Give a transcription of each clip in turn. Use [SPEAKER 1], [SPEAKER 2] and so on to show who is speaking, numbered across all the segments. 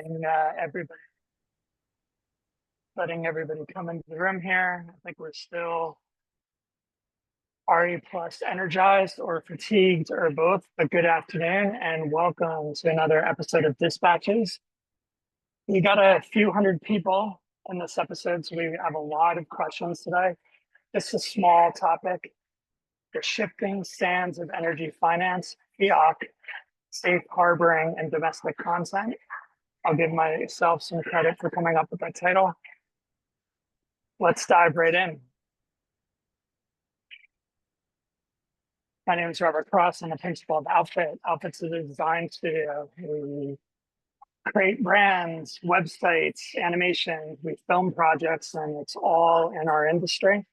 [SPEAKER 1] And, everybody, letting everybody come into the room here. I think we're still RE plus energized or fatigued or both, but good afternoon and welcome to another episode of Dispatches. We got a few hundred people in this episode, so we have a lot of questions today. This is a small topic, the shifting sands of energy finance, FEOC, safe harboring, and domestic content. I'll give myself some credit for coming up with that title. Let's dive right in. My name is Robert Cross. I'm the principal of Outfit. Outfit's a design studio. We create brands, websites, animations, we film projects, and it's all in our industry.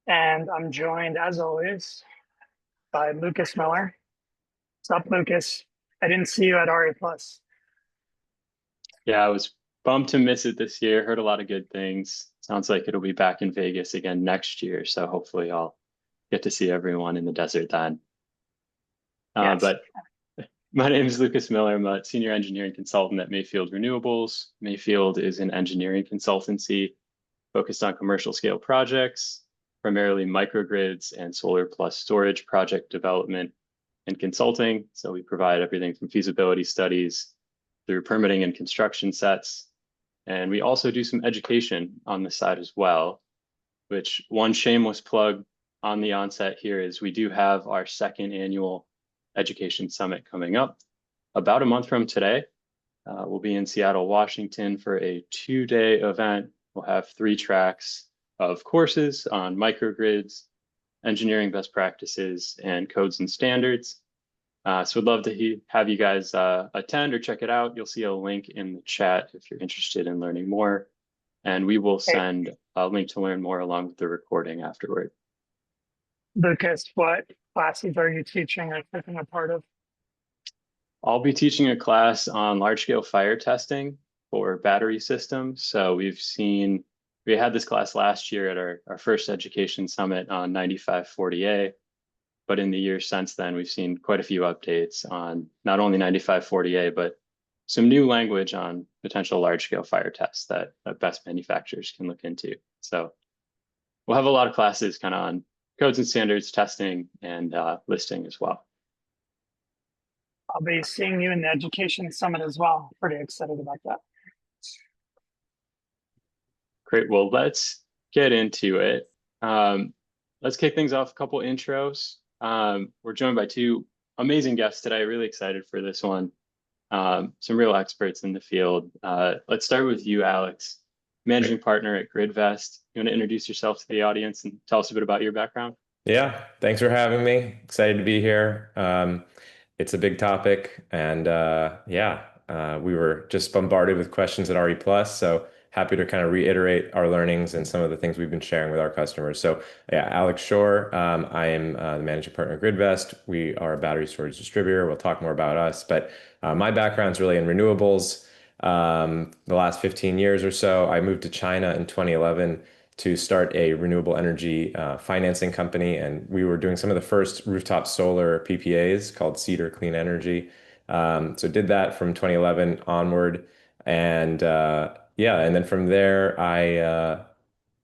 [SPEAKER 1] And I'm joined, as always, by Lucas Miller. What's up, Lucas? I didn't see you at RE Plus.
[SPEAKER 2] Yeah, I was bummed to miss it this year. Heard a lot of good things. Sounds like it'll be back in Vegas again next year. So hopefully I'll get to see everyone in the desert then.
[SPEAKER 1] Yes.
[SPEAKER 2] But my name is Lucas Miller. I'm a senior engineering consultant at Mayfield Renewables. Mayfield is an engineering consultancy focused on commercial scale projects, primarily microgrids and solar plus storage project development and consulting. So we provide everything from feasibility studies through permitting and construction sets. And we also do some education on the side as well, which one shameless plug on the onset here is we do have our second annual education summit coming up about a month from today. We'll be in Seattle, Washington for a 2-day event. We'll have 3 tracks of courses on microgrids, engineering best practices, and codes and standards. So we'd love to have you guys attend or check it out. You'll see a link in the chat if you're interested in learning more. And we will send a link to learn more along with the recording afterward.
[SPEAKER 1] Lucas, what classes are you teaching or taking a part of?
[SPEAKER 2] I'll be teaching a class on large-scale fire testing for battery systems. So we had this class last year at our first education summit on 9540A. But in the years since then, we've seen quite a few updates on not only 9540A, but some new language on potential large-scale fire tests that BESS manufacturers can look into. So we'll have a lot of classes kind of on codes and standards, testing, and listing as well.
[SPEAKER 1] I'll be seeing you in the education summit as well. Pretty excited about that.
[SPEAKER 2] Great. Well, let's get into it. Let's kick things off. A couple intros. We're joined by 2 amazing guests today. Really excited for this one. Some real experts in the field. Let's start with you, Alex, managing partner at GridVest. You want to introduce yourself to the audience and tell us a bit about your background?
[SPEAKER 3] Yeah, thanks for having me. Excited to be here. It's a big topic, and we were just bombarded with questions at RE Plus, so happy to kind of reiterate our learnings and some of the things we've been sharing with our customers. So yeah, Alex Shore, I am the managing partner at GridVest. We are a battery storage distributor. We'll talk more about us, but my background's really in renewables. The last 15 years or so, I moved to China in 2011 to start a renewable energy financing company. And we were doing some of the first rooftop solar PPAs called Cedar Clean Energy. So did that from 2011 onward. And and then from there,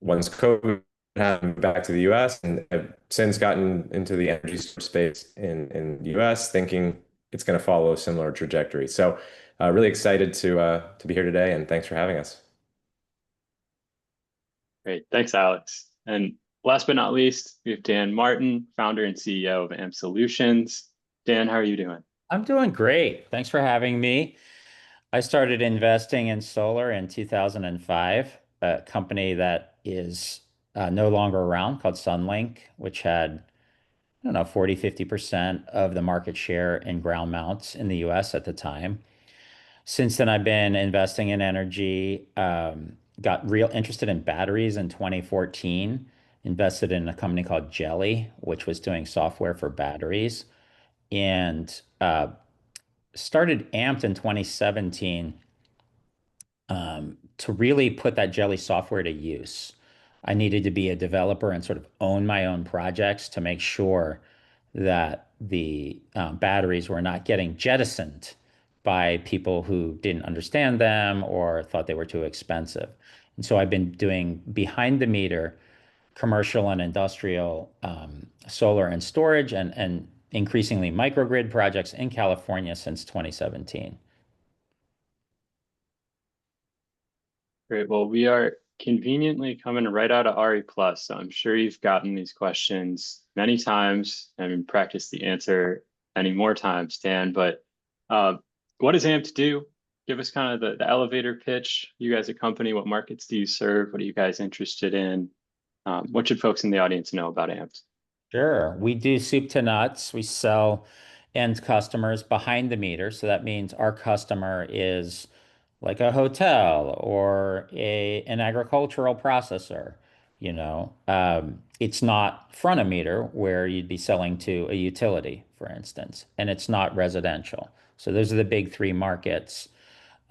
[SPEAKER 3] once COVID happened, back to the US, and I've since gotten into the energy space in the US, thinking it's going to follow a similar trajectory. So really excited to be here today, and thanks for having us.
[SPEAKER 2] Great. Thanks, Alex. And last but not least, we have Dan Martin, founder and CEO of Amped Solutions. Dan, how are you doing?
[SPEAKER 4] I'm doing great. Thanks for having me. I started investing in solar in 2005, a company that is no longer around called Sunlink, which had, I don't know, 40, 50% of the market share in ground mounts in the US at the time. Since then, I've been investing in energy, got real interested in batteries in 2014, invested in a company called Jelly, which was doing software for batteries, and started Amped in 2017 to really put that Jelly software to use. I needed to be a developer and sort of own my own projects to make sure that the batteries were not getting jettisoned by people who didn't understand them or thought they were too expensive. And so I've been doing behind the meter commercial and industrial solar and storage and increasingly microgrid projects in California since 2017.
[SPEAKER 2] Great. Well, we are conveniently coming right out of RE Plus, so I'm sure you've gotten these questions many times and practiced the answer many more times, Dan. But what does Amped do? Give us kind of the elevator pitch. You guys a company, what markets do you serve? What are you guys interested in? What should folks in the audience know about Amped?
[SPEAKER 4] Sure. We do soup to nuts. We sell end customers behind the meter. So that means our customer is like a hotel or an agricultural processor. It's not front of meter where you'd be selling to a utility, for instance, and it's not residential. So those are the big three markets.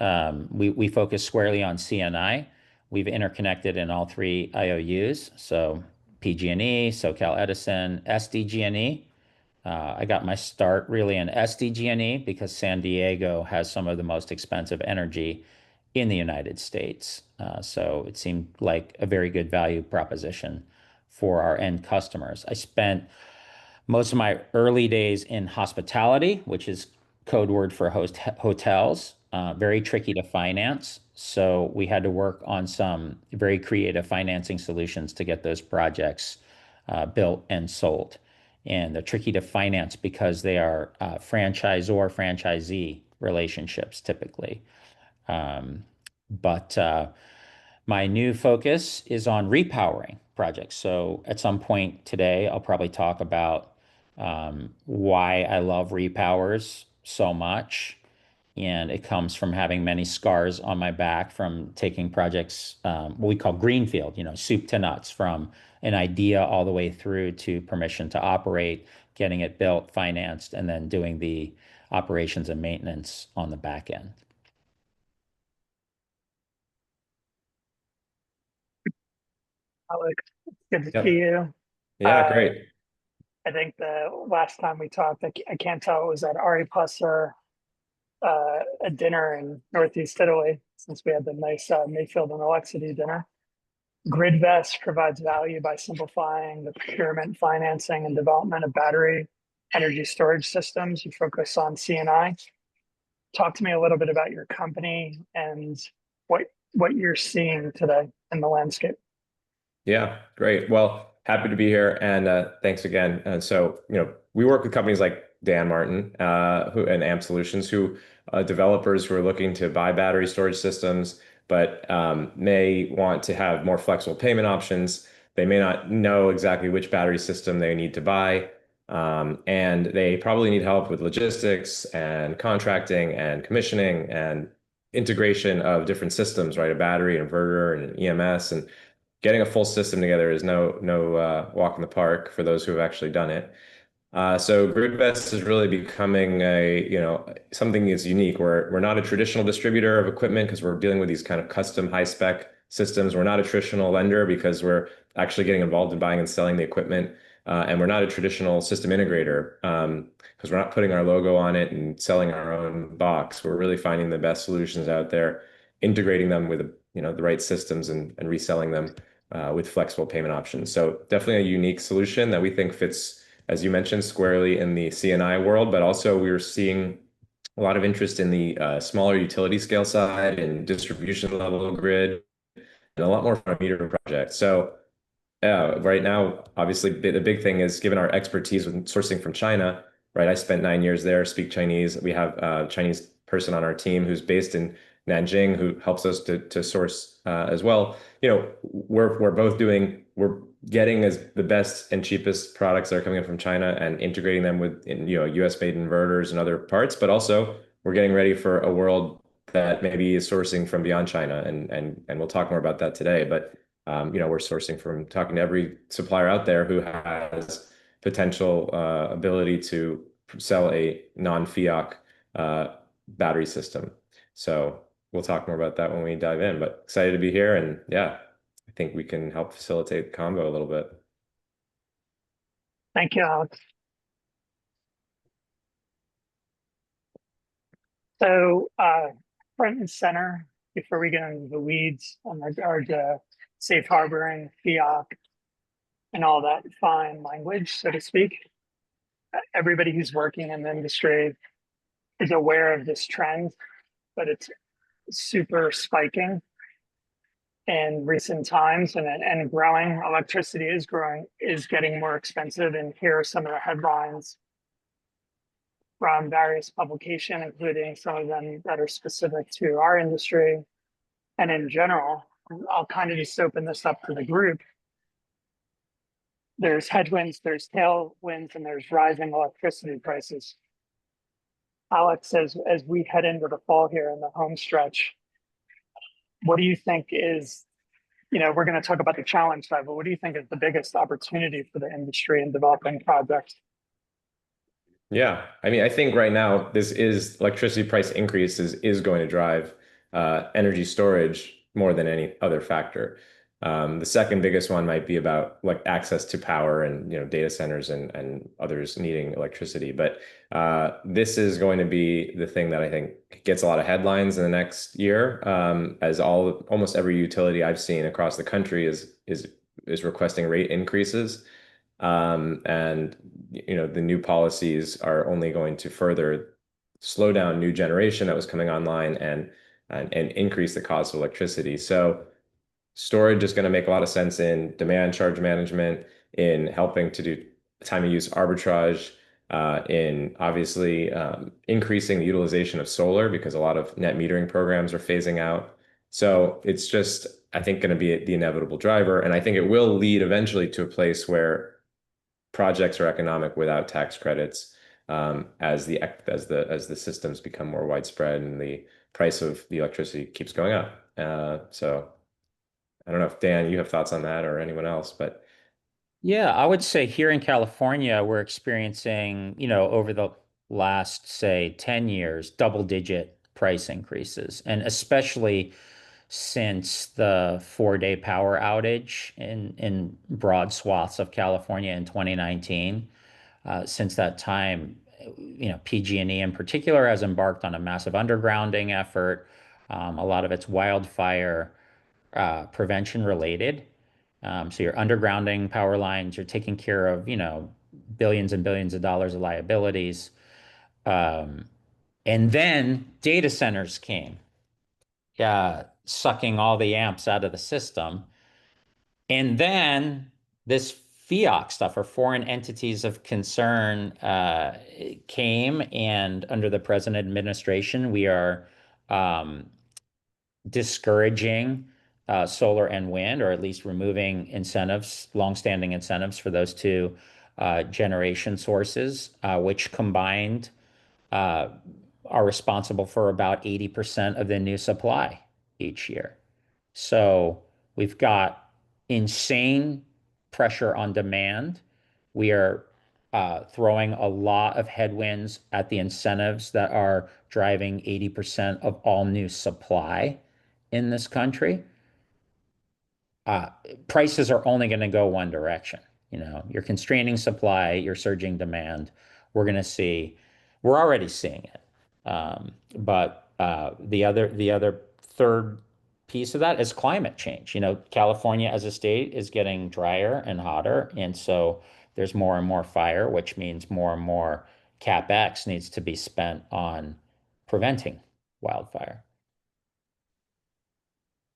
[SPEAKER 4] We focus squarely on CNI. We've interconnected in all three IOUs. So PG&E, SoCal Edison, SDG&E. I got my start really in SDG&E because San Diego has some of the most expensive energy in the United States. So it seemed like a very good value proposition for our end customers. I spent most of my early days in hospitality, which is code word for hotels, very tricky to finance. So we had to work on some very creative financing solutions to get those projects built and sold. And they're tricky to finance because they are franchisor-franchisee relationships typically. But my new focus is on repowering projects. So at some point today, I'll probably talk about why I love repowers so much. And it comes from having many scars on my back from taking projects, what we call greenfield, soup to nuts, from an idea all the way through to permission to operate, getting it built, financed, and then doing the operations and maintenance on the back end.
[SPEAKER 1] Alex, good to
[SPEAKER 3] Yep.
[SPEAKER 1] see you.
[SPEAKER 3] Yeah, great.
[SPEAKER 1] I think the last time we talked, I can't tell it was at RE Plus or a dinner in Northeast Italy, since we had the nice Mayfield and Alexity dinner. GridVest provides value by simplifying the procurement, financing, and development of battery energy storage systems. You focus on CNI. Talk to me a little bit about your company and what you're seeing today in the landscape.
[SPEAKER 3] Yeah, great. Well, happy to be here, and thanks again. And so, we work with companies like Dan Martin, who and Amped Solutions, who developers who are looking to buy battery storage systems, but may want to have more flexible payment options. They may not know exactly which battery system they need to buy, and they probably need help with logistics and contracting and commissioning and integration of different systems, right? A battery, an inverter, and an EMS, and getting a full system together is no walk in the park for those who have actually done it. So GridVest is really becoming something that's unique. We're not a traditional distributor of equipment because we're dealing with these kind of custom high spec systems. We're not a traditional lender because we're actually getting involved in buying and selling the equipment. And we're not a traditional system integrator because we're not putting our logo on it and selling our own box. We're really finding the best solutions out there, integrating them with the right systems and reselling them with flexible payment options. So definitely a unique solution that we think fits, as you mentioned, squarely in the CNI world, but also we're seeing a lot of interest in the smaller utility scale side and distribution level grid, and a lot more front meter projects. So right now, obviously, the big thing is given our expertise with sourcing from China, right? I spent 9 years there, speak Chinese. We have a Chinese person on our team who's based in Nanjing who helps us to source as well. We're getting as the best and cheapest products that are coming in from China and integrating them with US made inverters and other parts, but also we're getting ready for a world that maybe is sourcing from beyond China, and we'll talk more about that today. But we're sourcing from talking to every supplier out there who has potential ability to sell a non-FEOC battery system. So we'll talk more about that when we dive in, but excited to be here. And yeah, I think we can help facilitate the combo a little bit.
[SPEAKER 1] Thank you, Alex. So, front and center, before we get into the weeds on regard to safe harboring, FEOC, and all that fine language, so to speak, everybody who's working in the industry is aware of this trend, but it's super spiking in recent times and growing. Electricity is growing, is getting more expensive. And here are some of the headlines from various publications, including some of them that are specific to our industry. And in general, I'll kind of just open this up to the group. There's headwinds, there's tailwinds, and there's rising electricity prices. Alex, as we head into the fall here in the home stretch, what do you think is, we're going to talk about the challenge side, but what do you think is the biggest opportunity for the industry in developing projects?
[SPEAKER 3] Yeah, I mean, I think right now electricity price increases is going to drive energy storage more than any other factor. The second biggest one might be about like access to power and data centers and others needing electricity. But this is going to be the thing that I think gets a lot of headlines in the next year, as almost every utility I've seen across the country is requesting rate increases. And the new policies are only going to further slow down new generation that was coming online and increase the cost of electricity. So storage is going to make a lot of sense in demand charge management, in helping to do time of use arbitrage, in obviously increasing the utilization of solar because a lot of net metering programs are phasing out. So it's just, I think, going to be the inevitable driver. And I think it will lead eventually to a place where projects are economic without tax credits, as the systems become more widespread and the price of the electricity keeps going up. So I don't know if Dan, you have thoughts on that or anyone else, but
[SPEAKER 4] Yeah, I would say here in California, we're experiencing, over the last, say, 10 years, double-digit price increases. And especially since the 4-day power outage in broad swaths of California in 2019. Since that time, PG&E in particular has embarked on a massive undergrounding effort. A lot of it's wildfire prevention related. So you're undergrounding power lines, you're taking care of, billions and billions of dollars of liabilities. Um, and then data centers came, sucking all the amps out of the system. And then this FEOC stuff, or foreign entities of concern, came. And under the present administration, we are discouraging solar and wind, or at least removing incentives, longstanding incentives for those two generation sources, which combined are responsible for about 80% of the new supply each year. So we've got insane pressure on demand. We are throwing a lot of headwinds at the incentives that are driving 80% of all new supply in this country. Prices are only going to go one direction. You're constraining supply, you're surging demand. We're already seeing it. But the other third piece of that is climate change. California as a state is getting drier and hotter, and so there's more and more fire, which means more and more CapEx needs to be spent on preventing wildfire.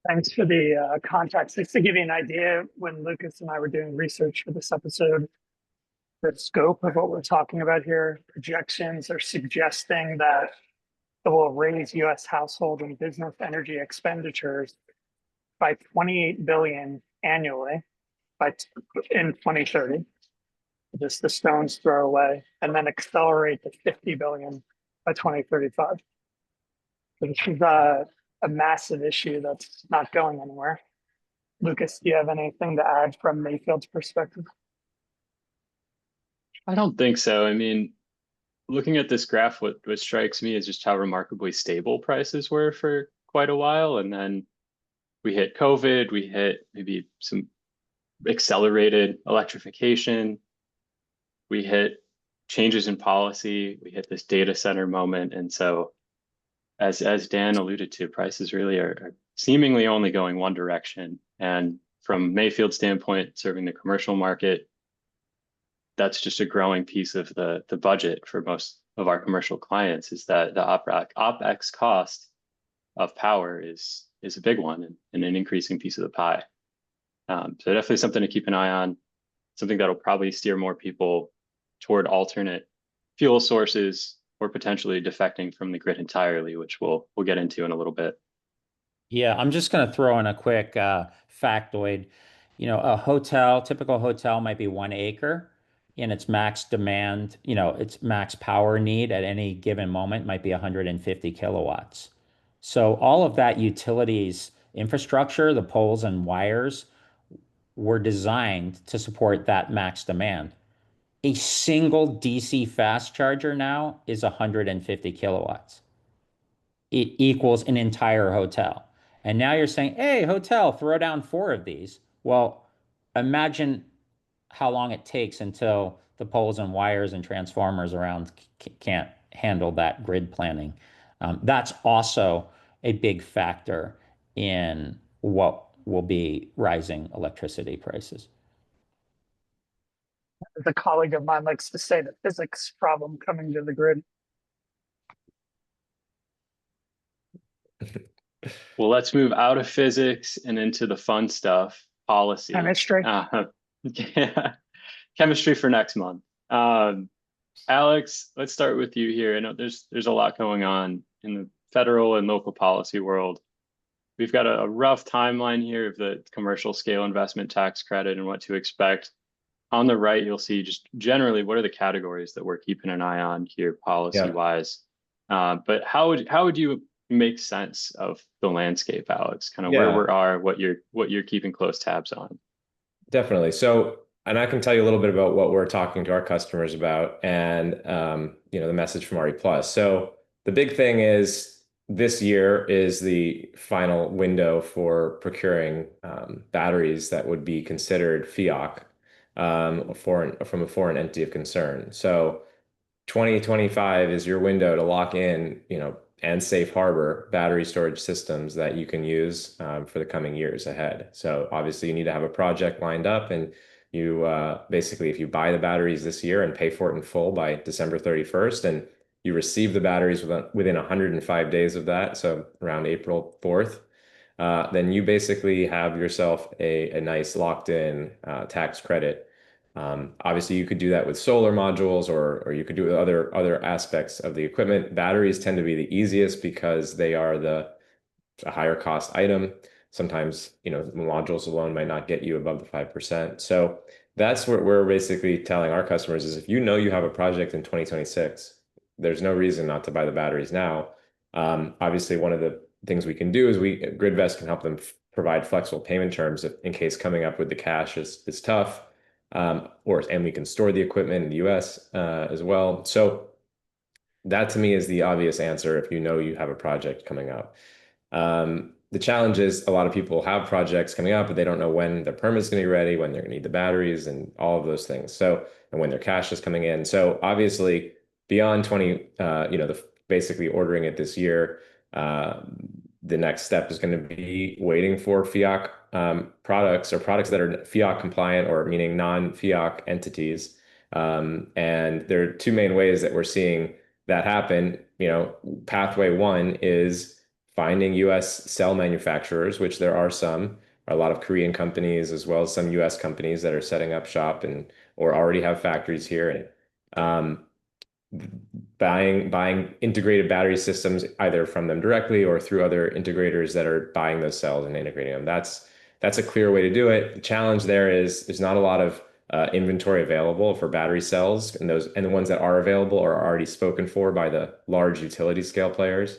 [SPEAKER 1] Thanks for the context. Just to give you an idea, when Lucas and I were doing research for this episode, the scope of what we're talking about here, projections are suggesting that it will raise U.S. household and business energy expenditures by $28 billion annually in 2030. Just the stone's throw away, and then accelerate to $50 billion by 2035. So this is a massive issue that's not going anywhere. Lucas, do you have anything to add from Mayfield's perspective?
[SPEAKER 2] I don't think so. I mean, looking at this graph, what strikes me is just how remarkably stable prices were for quite a while. And then we hit COVID, we hit maybe some accelerated electrification, we hit changes in policy, we hit this data center moment. And so as Dan alluded to, prices really are seemingly only going one direction. And from Mayfield's standpoint, serving the commercial market, that's just a growing piece of the budget for most of our commercial clients, is that the OpEx cost of power is a big one and an increasing piece of the pie. So definitely something to keep an eye on, something that'll probably steer more people toward alternate fuel sources or potentially defecting from the grid entirely, which we'll get into in a little bit.
[SPEAKER 4] Yeah, I'm just going to throw in a quick factoid. A typical hotel might be 1 acre, and its max demand, its max power need at any given moment might be 150 kilowatts. So all of that utilities infrastructure, the poles and wires, were designed to support that max demand. A single DC fast charger now is 150 kilowatts. It equals an entire hotel. And now you're saying, hey, hotel, throw down 4 of these. Well, imagine how long it takes until the poles and wires and transformers around can't handle that grid planning. That's also a big factor in what will be rising electricity prices.
[SPEAKER 1] As a colleague of mine likes to say, the physics problem coming to the grid.
[SPEAKER 2] Well, let's move out of physics and into the fun stuff, policy.
[SPEAKER 1] Chemistry.
[SPEAKER 2] Yeah, chemistry for next month. Alex, let's start with you here. I know there's a lot going on in the federal and local policy world. We've got a rough timeline here of the commercial scale investment tax credit and what to expect. On the right, you'll see just generally what are the categories that we're keeping an eye on here policy-wise. But how would you make sense of the landscape, Alex? Kind of where we are, what you're keeping close tabs on.
[SPEAKER 3] Definitely. So, and I can tell you a little bit about what we're talking to our customers about and, the message from RE Plus. So the big thing is this year is the final window for procuring batteries that would be considered FEOC from a foreign entity of concern. So 2025 is your window to lock in, and safe harbor battery storage systems that you can use for the coming years ahead. So obviously you need to have a project lined up, and you basically, if you buy the batteries this year and pay for it in full by December 31st, and you receive the batteries within 105 days of that, so around April 4th, then you basically have yourself a nice locked in tax credit. Obviously, you could do that with solar modules, or you could do it with other aspects of the equipment. Batteries tend to be the easiest because they are a higher cost item. Sometimes, modules alone might not get you above the 5%. So that's what we're basically telling our customers is if you know you have a project in 2026, there's no reason not to buy the batteries now. Obviously, one of the things we can do is GridVest can help them provide flexible payment terms in case coming up with the cash is tough. And we can store the equipment in the US as well. So that to me is the obvious answer if you know you have a project coming up. The challenge is a lot of people have projects coming up, but they don't know when their permit's going to be ready, when they're going to need the batteries and all of those things. So, and when their cash is coming in. So obviously beyond basically ordering it this year, the next step is going to be waiting for FEOC products or products that are FEOC compliant, or meaning non-FEOC entities. And there are two main ways that we're seeing that happen. Pathway one is finding US cell manufacturers, which there are some, a lot of Korean companies, as well as some US companies that are setting up shop or already have factories here. And buying integrated battery systems either from them directly or through other integrators that are buying those cells and integrating them. That's a clear way to do it. The challenge there is there's not a lot of inventory available for battery cells, and the ones that are available are already spoken for by the large utility scale players.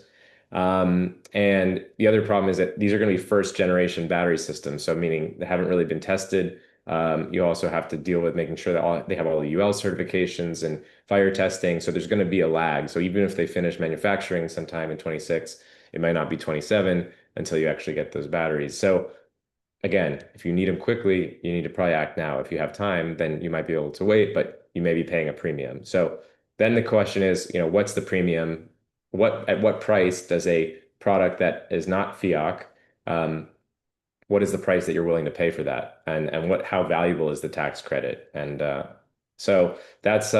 [SPEAKER 3] And the other problem is that these are going to be first generation battery systems, so meaning they haven't really been tested. You also have to deal with making sure that they have all the UL certifications and fire testing. So there's going to be a lag. So even if they finish manufacturing sometime in 26, it might not be 27 until you actually get those batteries. So again, if you need them quickly, you need to probably act now. If you have time, then you might be able to wait, but you may be paying a premium. So then the question is, what's the premium? at what price does a product that is not FEOC, what is the price that you're willing to pay for that, and how valuable is the tax credit? And so that's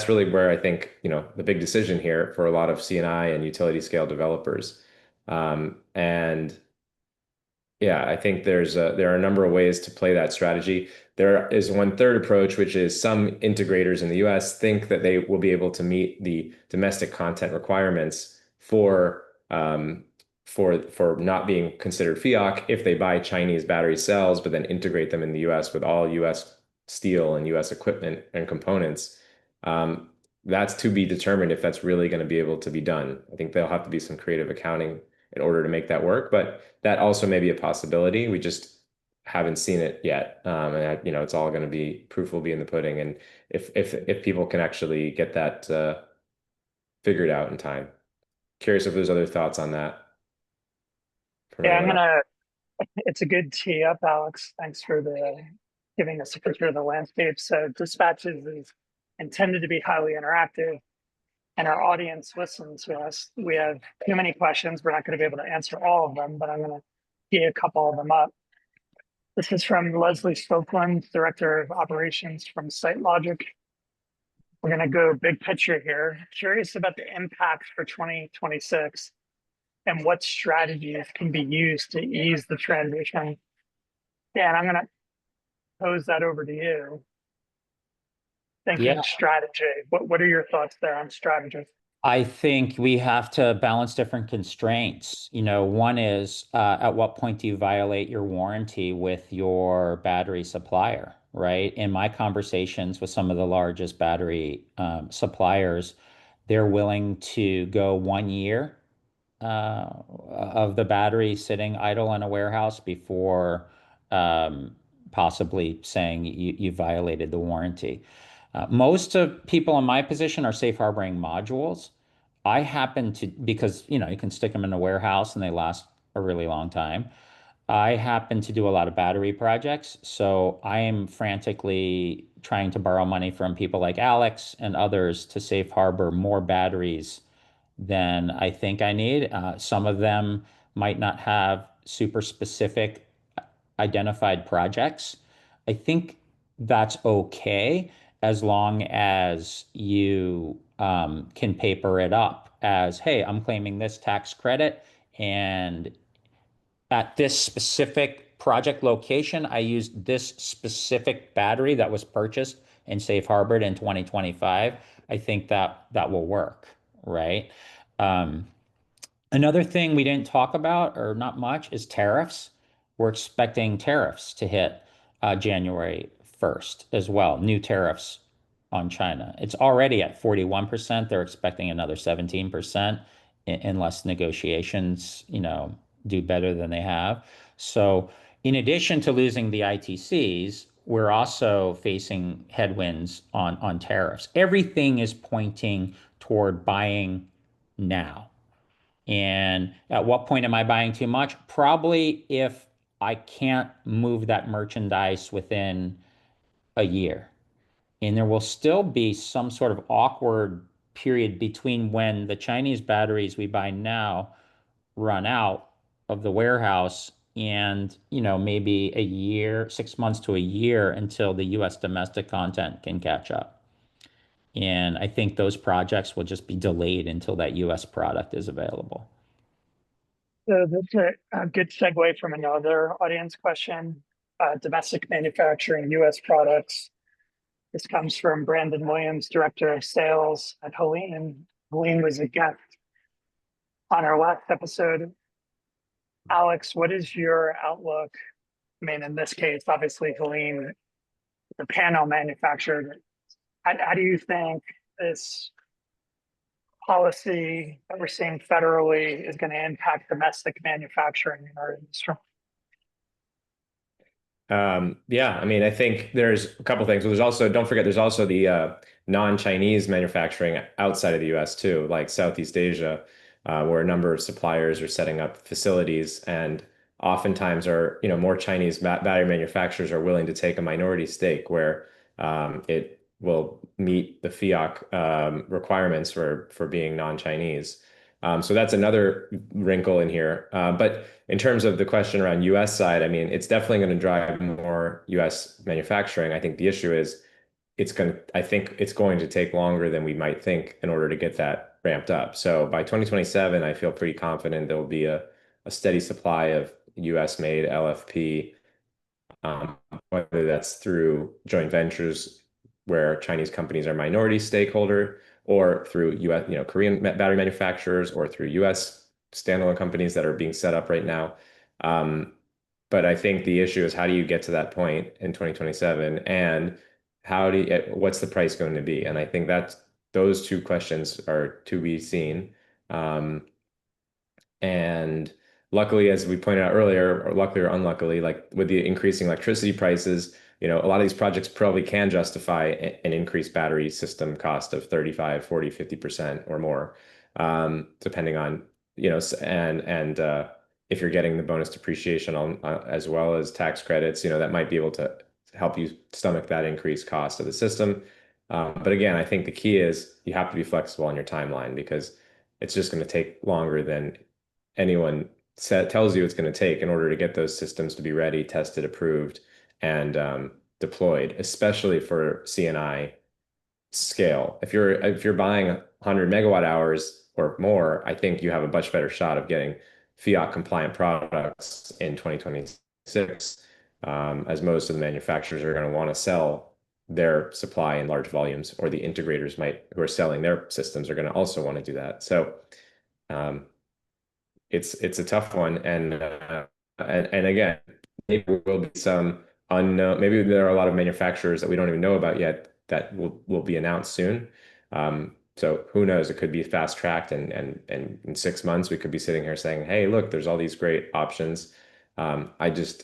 [SPEAKER 3] really where I think, the big decision here for a lot of CNI and utility scale developers. And yeah, I think there are a number of ways to play that strategy. There is one third approach, which is some integrators in the US think that they will be able to meet the domestic content requirements for not being considered FEOC if they buy Chinese battery cells, but then integrate them in the US with all US steel and US equipment and components. That's to be determined if that's really going to be able to be done. I think there'll have to be some creative accounting in order to make that work, but that also may be a possibility. We just haven't seen it yet. And it's all going to be, proof will be in the pudding. And if people can actually get that figured out in time. Curious if there's other thoughts on that from
[SPEAKER 1] Yeah,
[SPEAKER 3] anyone else.
[SPEAKER 1] it's a good tee up, Alex. Thanks for giving us a picture of the landscape. So dispatches is intended to be highly interactive, and our audience listens to us. We have too many questions. We're not going to be able to answer all of them, but I'm going to tee a couple of them up. This is from Leslie Stokeland, Director of Operations from SiteLogic. We're going to go big picture here. Curious about the impacts for 2026 and what strategies can be used to ease the transition. Dan, I'm going to pose that over to you. Thinking
[SPEAKER 4] Yeah.
[SPEAKER 1] strategy. What are your thoughts there on strategy?
[SPEAKER 4] I think we have to balance different constraints. One is at what point do you violate your warranty with your battery supplier, right? In my conversations with some of the largest battery suppliers, they're willing to go 1 year of the battery sitting idle in a warehouse before possibly saying you violated the warranty. Most of people in my position are safe harboring modules. I happen to, because you can stick them in a warehouse and they last a really long time. I happen to do a lot of battery projects, so I am frantically trying to borrow money from people like Alex and others to safe harbor more batteries than I think I need. Some of them might not have super specific identified projects. I think that's okay as long as you can paper it up as, hey, I'm claiming this tax credit, and at this specific project location, I used this specific battery that was purchased and safe harbored in 2025. I think that will work, right? Um, Another thing we didn't talk about, or not much, is tariffs. We're expecting tariffs to hit January 1st as well, new tariffs on China. It's already at 41%. They're expecting another 17% unless negotiations, do better than they have. So, in addition to losing the ITCs, we're also facing headwinds on tariffs. Everything is pointing toward buying now. And at what point am I buying too much? Probably if I can't move that merchandise within a year. And there will still be some sort of awkward period between when the Chinese batteries we buy now run out of the warehouse and, maybe a year, 6 months to a year until the US domestic content can catch up. And I think those projects will just be delayed until that US product is available.
[SPEAKER 1] So that's a good segue from another audience question. Domestic manufacturing, U.S. products. This comes from Brandon Williams, Director of Sales at Helene. Helene was a guest on our last episode. Alex, what is your outlook? I mean, in this case, obviously, Helene, the panel manufacturer. How do you think this policy that we're seeing federally is going to impact domestic manufacturing in our industry?
[SPEAKER 3] Yeah, I mean, I think there's a couple things. There's also, don't forget, there's also the non-Chinese manufacturing outside of the US too, like Southeast Asia, where a number of suppliers are setting up facilities, and oftentimes more Chinese battery manufacturers are willing to take a minority stake where it will meet the FEOC requirements for being non-Chinese. So that's another wrinkle in here. But in terms of the question around US side, I mean, it's definitely going to drive more US manufacturing. I think the issue is I think it's going to take longer than we might think in order to get that ramped up. So by 2027, I feel pretty confident there will be a steady supply of US made LFP, whether that's through joint ventures where Chinese companies are minority stakeholder, or through US, Korean battery manufacturers, or through US standalone companies that are being set up right now. Um, but I think the issue is how do you get to that point in 2027, and what's the price going to be? And I think those two questions are to be seen. Um, and luckily, as we pointed out earlier, or luckily or unluckily, like with the increasing electricity prices, a lot of these projects probably can justify an increased battery system cost of 35, 40, 50% or more, depending on, if you're getting the bonus depreciation on as well as tax credits, that might be able to help you stomach that increased cost of the system. But again, I think the key is you have to be flexible on your timeline because it's just going to take longer than anyone tells you it's going to take in order to get those systems to be ready, tested, approved, and deployed, especially for CNI scale. If you're buying 100 megawatt hours or more, I think you have a much better shot of getting FEOC compliant products in 2026, as most of the manufacturers are going to want to sell their supply in large volumes, or the integrators who are selling their systems are going to also want to do that. So um, it's a tough one, and again, maybe there will be some unknown. Maybe there are a lot of manufacturers that we don't even know about yet that will be announced soon. So who knows? It could be fast tracked, and in 6 months we could be sitting here saying, "Hey, look, there's all these great options." I'm just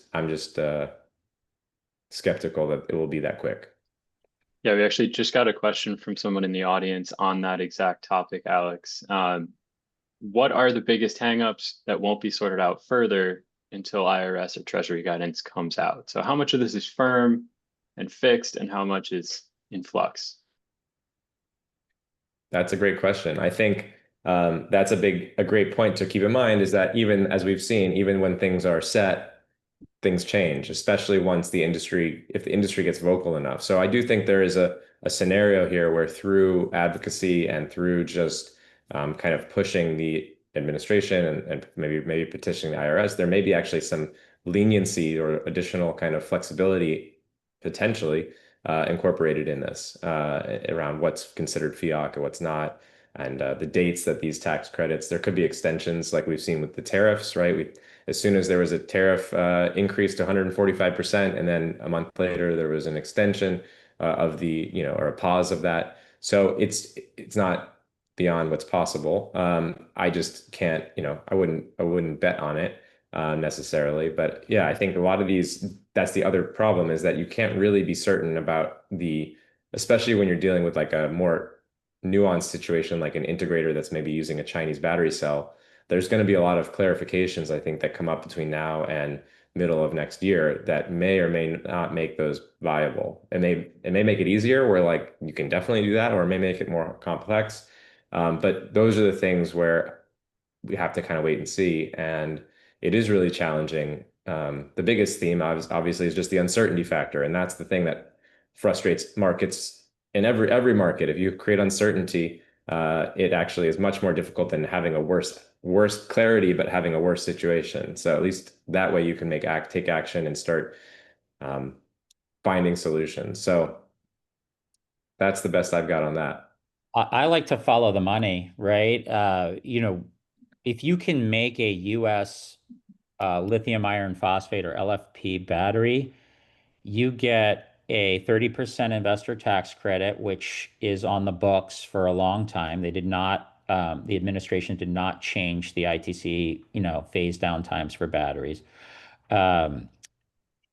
[SPEAKER 3] skeptical that it will be that quick.
[SPEAKER 2] Yeah, we actually just got a question from someone in the audience on that exact topic, Alex. What are the biggest hangups that won't be sorted out further until IRS or Treasury guidance comes out? So how much of this is firm and fixed, and how much is in flux?
[SPEAKER 3] That's a great question. I think that's a great point to keep in mind is that even as we've seen, even when things are set, things change, especially if the industry gets vocal enough. So I do think there is a scenario here where through advocacy and through just kind of pushing the administration and maybe petitioning the IRS, there may be actually some leniency or additional kind of flexibility potentially incorporated in this around what's considered FEOC and what's not. And the dates that these tax credits, there could be extensions like we've seen with the tariffs, right? As soon as there was a tariff increase to 145%, and then a month later there was an extension of or a pause of that. So it's not beyond what's possible. I just can't, I wouldn't bet on it necessarily. But yeah, I think a lot of that's the other problem is that you can't really be certain about especially when you're dealing with like a more nuanced situation, like an integrator that's maybe using a Chinese battery cell. There's going to be a lot of clarifications, I think, that come up between now and middle of next year that may or may not make those viable. It may make it easier where like you can definitely do that, or it may make it more complex. But those are the things where we have to kind of wait and see. And it is really challenging. The biggest theme, obviously, is just the uncertainty factor, and that's the thing that frustrates markets in every market. If you create uncertainty, it actually is much more difficult than having a worse clarity, but having a worse situation. So at least that way you can take action and start finding solutions. So that's the best I've got on that.
[SPEAKER 4] I like to follow the money, right? If you can make a US lithium iron phosphate or LFP battery, you get a 30% investor tax credit, which is on the books for a long time. The administration did not change the ITC, phase down times for batteries. And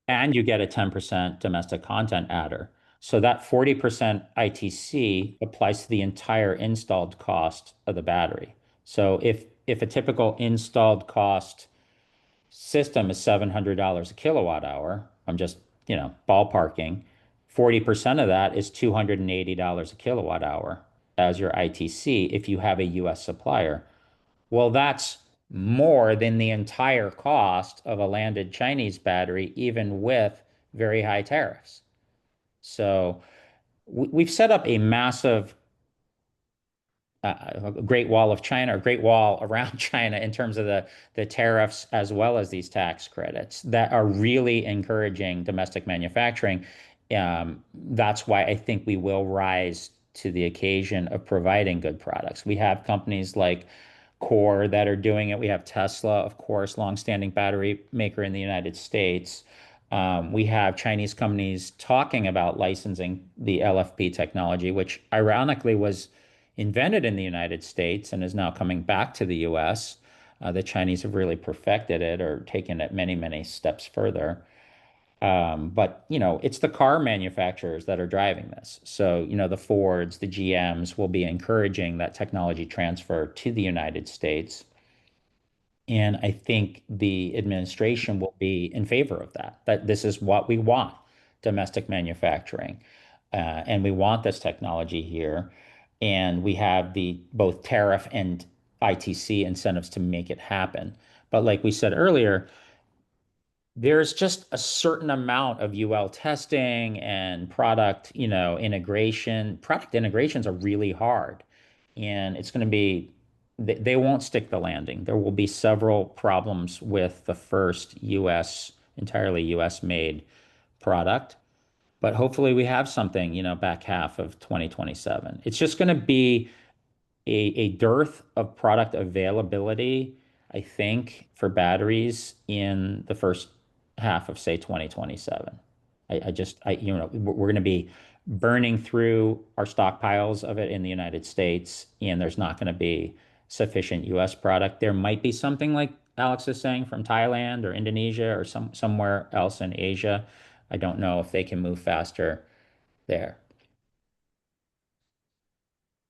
[SPEAKER 4] you get a 10% domestic content adder. So that 40% ITC applies to the entire installed cost of the battery. So if a typical installed cost system is $700 a kilowatt hour, I'm just, ballparking, 40% of that is $280 a kilowatt hour as your ITC if you have a US supplier. Well, that's more than the entire cost of a landed Chinese battery, even with very high tariffs. So we've set up a massive a Great Wall of China, or Great Wall around China in terms of the tariffs as well as these tax credits that are really encouraging domestic manufacturing. That's why I think we will rise to the occasion of providing good products. We have companies like Core that are doing it. We have Tesla, of course, longstanding battery maker in the United States. We have Chinese companies talking about licensing the LFP technology, which ironically was invented in the United States and is now coming back to the US. The Chinese have really perfected it or taken it many, many steps further. But it's the car manufacturers that are driving this. So, the Fords, the GMs will be encouraging that technology transfer to the United States. And I think the administration will be in favor of that, that this is what we want, domestic manufacturing. And we want this technology here. And we have the both tariff and ITC incentives to make it happen. But like we said earlier, there's just a certain amount of UL testing and product, integration. Product integrations are really hard, and it's going to be they won't stick the landing. There will be several problems with the first entirely US made product, but hopefully we have something, back half of 2027. It's just going to be a dearth of product availability, I think, for batteries in the first half of, say, 2027. We're going to be burning through our stockpiles of it in the United States, and there's not going to be sufficient US product. There might be something like Alex is saying from Thailand or Indonesia or somewhere else in Asia. I don't know if they can move faster there.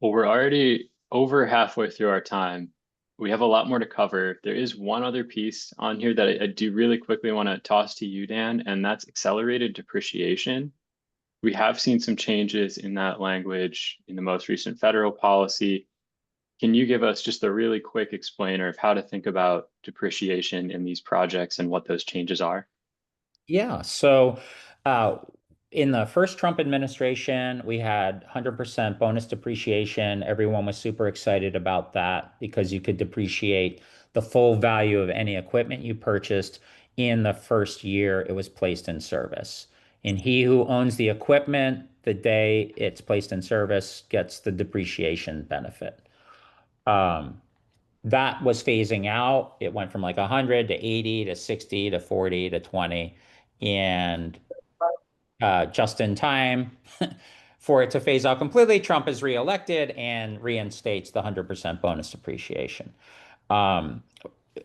[SPEAKER 2] Well, we're already over halfway through our time. We have a lot more to cover. There is one other piece on here that I do really quickly want to toss to you, Dan, and that's accelerated depreciation. We have seen some changes in that language in the most recent federal policy. Can you give us just a really quick explainer of how to think about depreciation in these projects and what those changes are?
[SPEAKER 4] Yeah. So, uh, in the first Trump administration, we had 100% bonus depreciation. Everyone was super excited about that because you could depreciate the full value of any equipment you purchased in the first year it was placed in service. And he who owns the equipment the day it's placed in service gets the depreciation benefit. Um, that was phasing out. It went from like 100 to 80 to 60 to 40 to 20. And just in time for it to phase out completely, Trump is reelected and reinstates the 100% bonus depreciation. Um,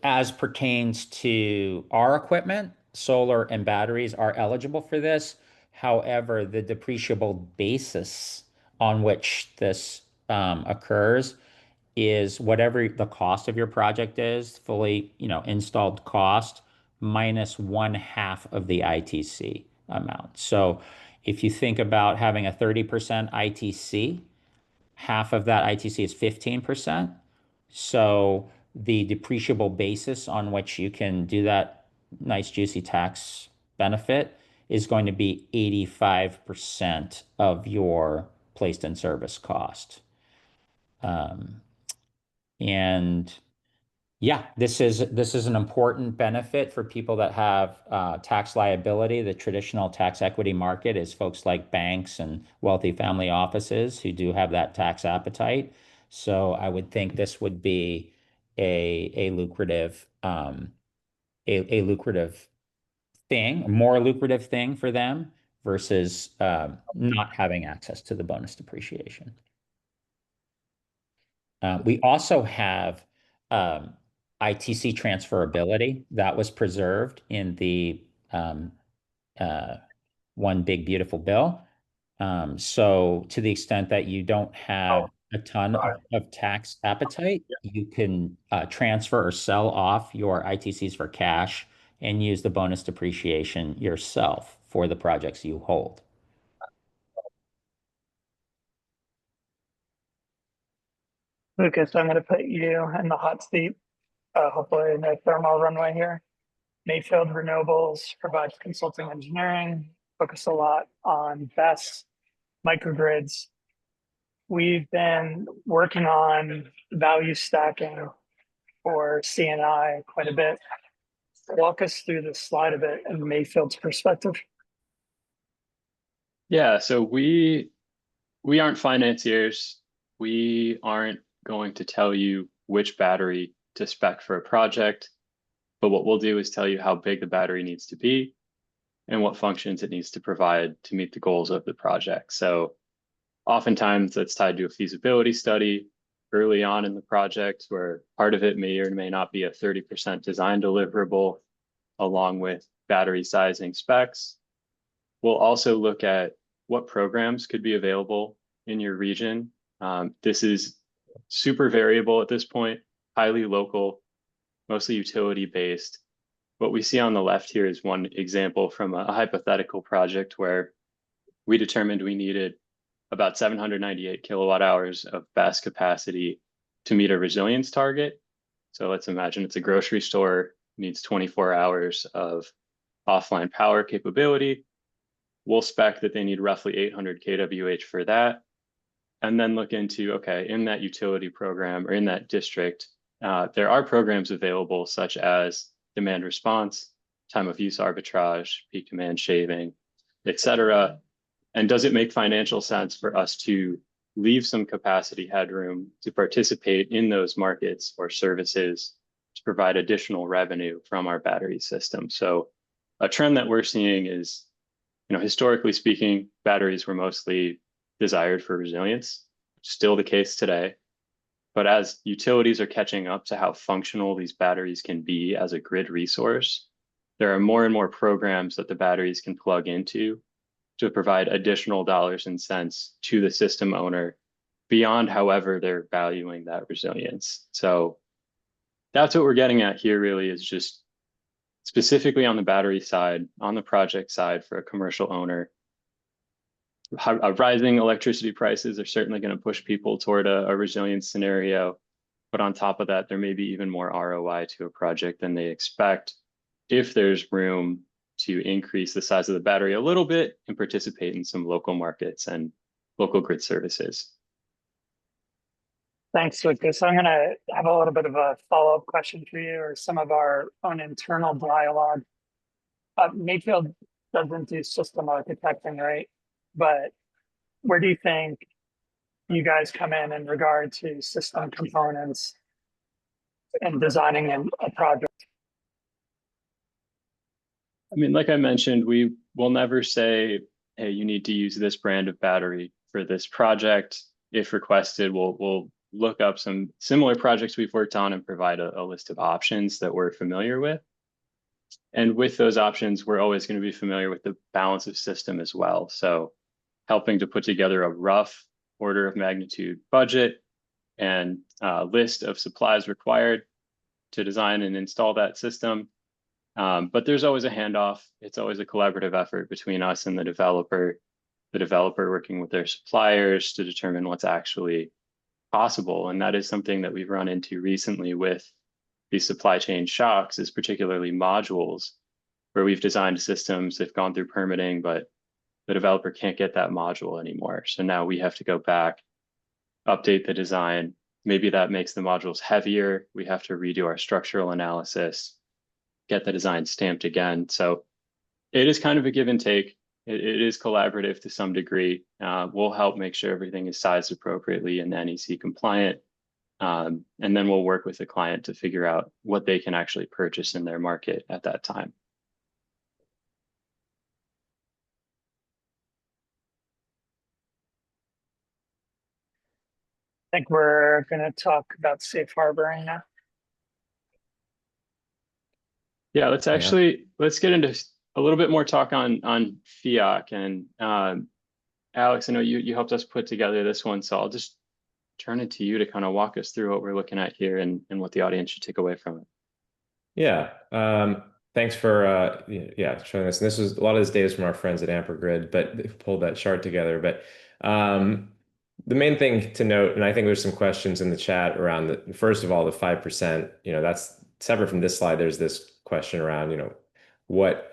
[SPEAKER 4] as pertains to our equipment, solar and batteries are eligible for this. However, the depreciable basis on which this occurs is whatever the cost of your project is, fully, installed cost minus one half of the ITC amount. So if you think about having a 30% ITC, half of that ITC is 15%. So the depreciable basis on which you can do that nice juicy tax benefit is going to be 85% of your placed in service cost. Um, and yeah, this is an important benefit for people that have tax liability. The traditional tax equity market is folks like banks and wealthy family offices who do have that tax appetite. So I would think this would be a lucrative a lucrative thing, a more lucrative thing for them versus not having access to the bonus depreciation. We also have um, ITC transferability that was preserved in the um, uh, one big beautiful bill. So to the extent that you don't have a ton of tax appetite, you can transfer or sell off your ITCs for cash and use the bonus depreciation yourself for the projects you hold.
[SPEAKER 1] Lucas, I'm going to put you in the hot seat. Hopefully, no thermal runway here. Mayfield Renewables provides consulting engineering, focus a lot on BESS, microgrids. We've been working on value stacking for CNI quite a bit. Walk us through this slide a bit in Mayfield's perspective.
[SPEAKER 2] Yeah, so we aren't financiers. We aren't going to tell you which battery to spec for a project, but what we'll do is tell you how big the battery needs to be and what functions it needs to provide to meet the goals of the project. So oftentimes that's tied to a feasibility study early on in the project, where part of it may or may not be a 30% design deliverable along with battery sizing specs. We'll also look at what programs could be available in your region. This is super variable at this point, highly local, mostly utility based. What we see on the left here is one example from a hypothetical project where we determined we needed about 798 kilowatt hours of BESS capacity to meet a resilience target. So let's imagine it's a grocery store, needs 24 hours of offline power capability. We'll spec that they need roughly 800 kWh for that. And then look into, okay, in that utility program or in that district, there are programs available such as demand response, time of use arbitrage, peak demand shaving, et cetera. And does it make financial sense for us to leave some capacity headroom to participate in those markets or services to provide additional revenue from our battery system? So a trend that we're seeing is, historically speaking, batteries were mostly desired for resilience, still the case today. But as utilities are catching up to how functional these batteries can be as a grid resource, there are more and more programs that the batteries can plug into to provide additional dollars and cents to the system owner beyond however they're valuing that resilience. So that's what we're getting at here really, is just specifically on the battery side, on the project side for a commercial owner. Rising electricity prices are certainly going to push people toward a resilience scenario. But on top of that, there may be even more ROI to a project than they expect if there's room to increase the size of the battery a little bit and participate in some local markets and local grid services.
[SPEAKER 1] Thanks, Lucas. I'm going to have a little bit of a follow-up question for you, or some of our own internal dialogue. Mayfield doesn't do system architecting, right? But where do you think you guys come in regard to system components and designing a project?
[SPEAKER 2] I mean, like I mentioned, we will never say, hey, you need to use this brand of battery for this project. If requested, we'll look up some similar projects we've worked on and provide a list of options that we're familiar with. And with those options, we're always going to be familiar with the balance of system as well. So helping to put together a rough order of magnitude budget and list of supplies required to design and install that system. But there's always a handoff. It's always a collaborative effort between us and the developer working with their suppliers to determine what's actually possible. And that is something that we've run into recently with these supply chain shocks, is particularly modules, where we've designed systems, they've gone through permitting, but the developer can't get that module anymore. So now we have to go back, update the design. Maybe that makes the modules heavier. We have to redo our structural analysis, get the design stamped again. So it is kind of a give and take. It is collaborative to some degree. We'll help make sure everything is sized appropriately and NEC compliant. And then we'll work with the client to figure out what they can actually purchase in their market at that time.
[SPEAKER 1] I think we're going to talk about safe harboring now.
[SPEAKER 2] Yeah, let's get into a little bit more talk on FEOC. And Alex, I know you helped us put together this one, so I'll just turn it to you to kind of walk us through what we're looking at here and what the audience should take away from it.
[SPEAKER 3] Yeah. Thanks for showing this. And this was a lot of this data is from our friends at AmperGrid, but they pulled that chart together. But the main thing to note, and I think there's some questions in the chat around the, first of all, the 5%, that's separate from this slide. There's this question around, what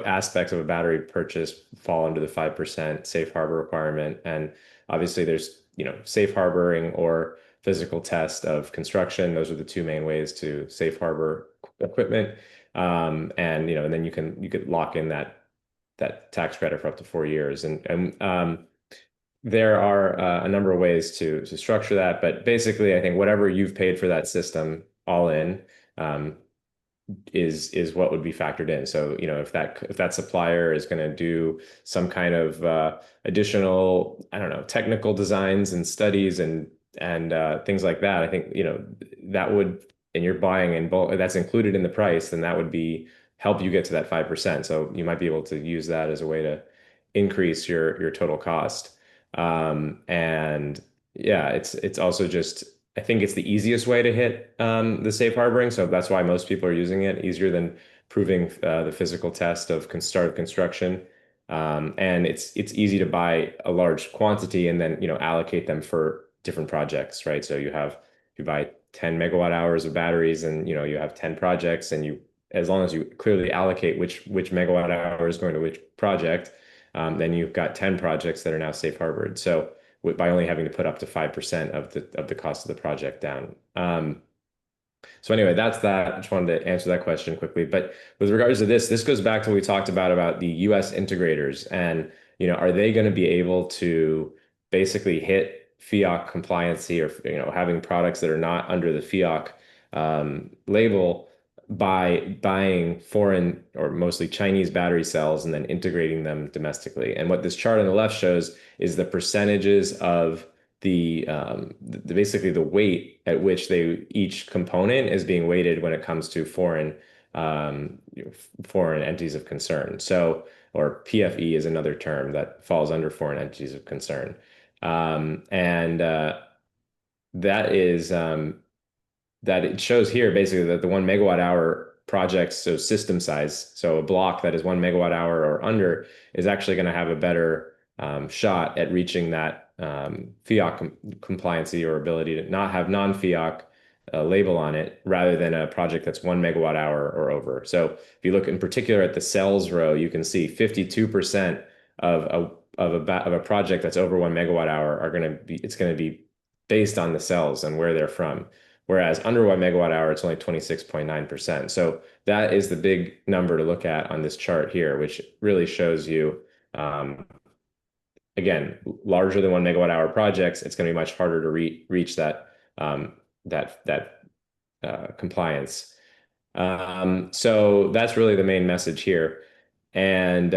[SPEAKER 3] aspects of a battery purchase fall under the 5% safe harbor requirement. And obviously there's, safe harboring or physical test of construction. Those are the two main ways to safe harbor equipment. And then you could lock in that tax credit for up to 4 years. And there are a number of ways to structure that, but basically, I think whatever you've paid for that system all in is what would be factored in. So, if that supplier is going to do some kind of additional, I don't know, technical designs and studies and things like that, I think that would, and you're buying in bulk, that's included in the price, then that would be help you get to that 5%. So you might be able to use that as a way to increase your total cost. And yeah, it's also just, I think it's the easiest way to hit the safe harboring. So that's why most people are using it, easier than proving the physical test of start of construction. And it's easy to buy a large quantity and then allocate them for different projects, right? So you buy 10 megawatt hours of batteries and you have 10 projects, and as long as you clearly allocate which megawatt hour is going to which project, then you've got 10 projects that are now safe harbored. So by only having to put up to 5% of the cost of the project down. So anyway, that's that. I just wanted to answer that question quickly. But with regards to this goes back to what we talked about the US integrators, and are they going to be able to basically hit FEOC compliancy, or having products that are not under the FEOC label by buying foreign or mostly Chinese battery cells and then integrating them domestically. And what this chart on the left shows is the percentages of basically the weight at which each component is being weighted when it comes to foreign entities of concern. So, or PFE is another term that falls under foreign entities of concern. And that is that it shows here basically that the 1 megawatt hour projects, so system size, so a block that is 1 megawatt hour or under, is actually going to have a better shot at reaching that FEOC compliancy or ability to not have non-FEOC label on it, rather than a project that's 1 megawatt hour or over. So if you look in particular at the cells row, you can see 52% of a project that's over 1 megawatt hour it's going to be based on the cells and where they're from. Whereas under 1 megawatt hour, it's only 26.9%. So that is the big number to look at on this chart here, which really shows you, again, larger than 1 megawatt hour projects, it's going to be much harder to reach that compliance. So that's really the main message here. And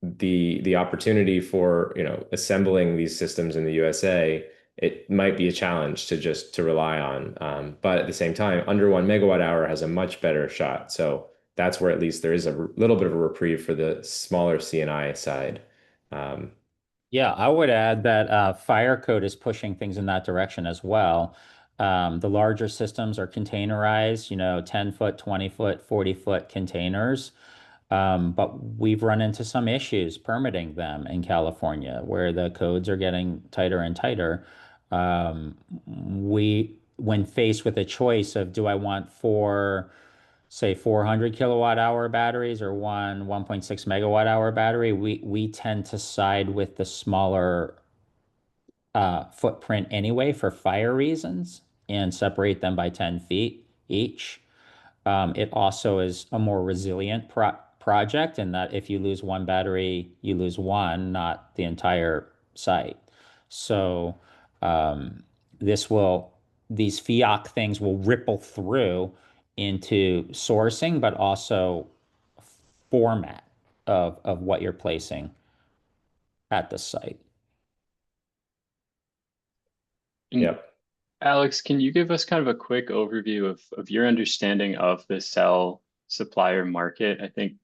[SPEAKER 3] the opportunity for assembling these systems in the USA, it might be a challenge to rely on, but at the same time, under 1 megawatt hour has a much better shot. So that's where at least there is a little bit of a reprieve for the smaller CNI side.
[SPEAKER 4] Yeah, I would add that fire code is pushing things in that direction as well. The larger systems are containerized, 10-foot, 20-foot, 40-foot containers. But we've run into some issues permitting them in California, where the codes are getting tighter and tighter. When faced with a choice of, do I want say 400 kilowatt hour batteries or 1.6 megawatt hour battery, we tend to side with the smaller footprint anyway for fire reasons, and separate them by 10 feet each. It also is a more resilient project in that if you lose one battery, you lose one, not the entire site. So these FEOC things will ripple through into sourcing, but also format of what you're placing at the site.
[SPEAKER 3] Yep.
[SPEAKER 2] Alex, can you give us kind of a quick overview of your understanding of the cell supplier market? I think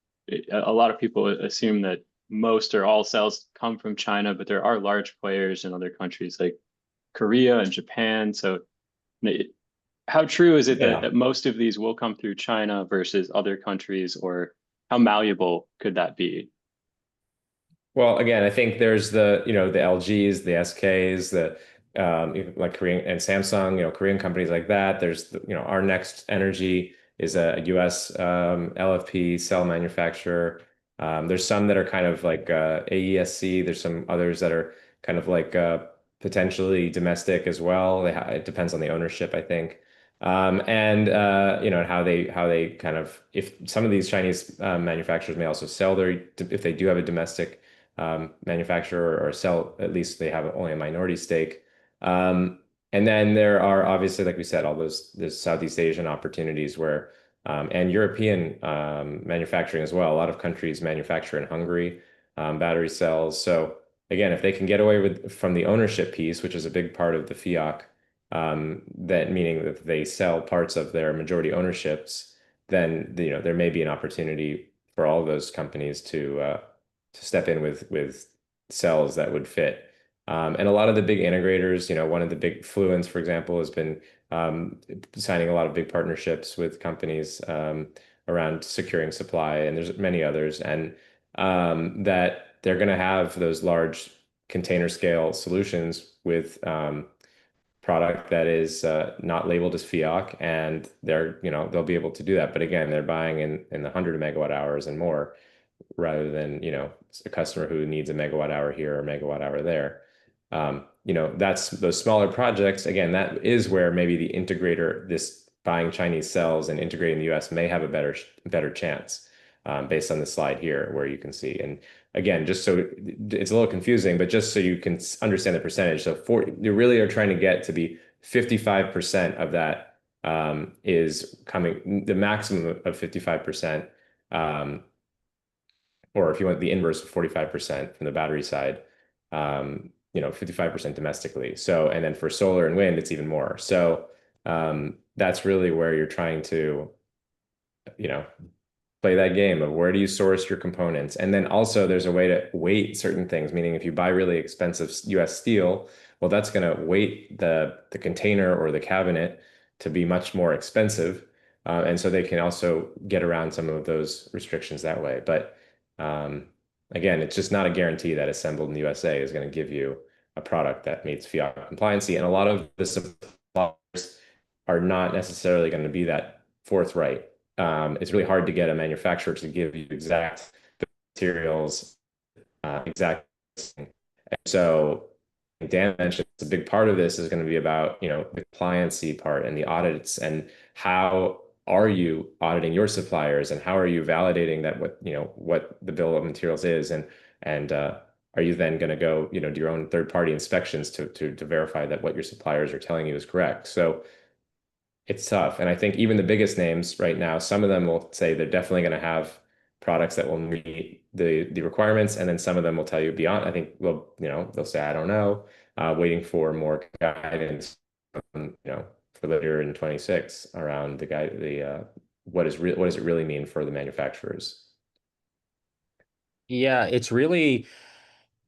[SPEAKER 2] a lot of people assume that most or all cells come from China, but there are large players in other countries like Korea and Japan. So how true is it that most of these will come through China versus other countries, or how malleable could that be?
[SPEAKER 3] Well, again, I think there's the LGs, the SKs, like Korean and Samsung, Korean companies like that. There's our Next Energy is a US LFP cell manufacturer. There's some that are kind of like AESC. There's some others that are kind of like potentially domestic as well. It depends on the ownership, I think. And how they kind of, if some of these Chinese manufacturers may also sell if they do have a domestic manufacturer, or sell, at least they have only a minority stake. And then there are obviously, like we said, all there's Southeast Asian opportunities and European manufacturing as well. A lot of countries manufacture in Hungary battery cells. So again, if they can get away from the ownership piece, which is a big part of the FEOC, that meaning that they sell parts of their majority ownerships, then there may be an opportunity for all of those companies to step in with cells that would fit. And a lot of the big integrators, one of the big Fluence, for example, has been signing a lot of big partnerships with companies around securing supply, and there's many others, and that they're going to have those large container scale solutions with product that is not labeled as FEOC, and they'll be able to do that. But again, they're buying in the 100 megawatt hours and more, rather than a customer who needs a megawatt hour here or megawatt hour there. That's those smaller projects. Again, that is where maybe the integrator, this buying Chinese cells and integrating the US, may have a better chance, based on the slide here where you can see. And again, just so it's a little confusing, but just so you can understand the percentage. So you really are trying to get to be 55% of that is coming, the maximum of 55%. Or if you want the inverse of 45% from the battery side, 55% domestically. So, and then for solar and wind, it's even more. So that's really where you're trying to, play that game of where do you source your components. And then also there's a way to weight certain things, meaning if you buy really expensive US steel, well, that's going to weight the container or the cabinet to be much more expensive. And so they can also get around some of those restrictions that way. But again, it's just not a guarantee that assembled in the USA is going to give you a product that meets FEOC compliancy. And a lot of the suppliers are not necessarily going to be that forthright. It's really hard to get a manufacturer to give you exact materials, exact. And so Dan mentioned a big part of this is going to be about, the compliancy part and the audits, and how are you auditing your suppliers, and how are you validating that what the bill of materials is, and are you then going to go, do your own third-party inspections to verify that what your suppliers are telling you is correct. So it's tough. And I think even the biggest names right now, some of them will say they're definitely going to have products that will meet the requirements, and then some of them will tell you beyond. I think, well, they'll say, I don't know, waiting for more guidance, for later in 26 around what does it really mean for the manufacturers?
[SPEAKER 4] Yeah, it's really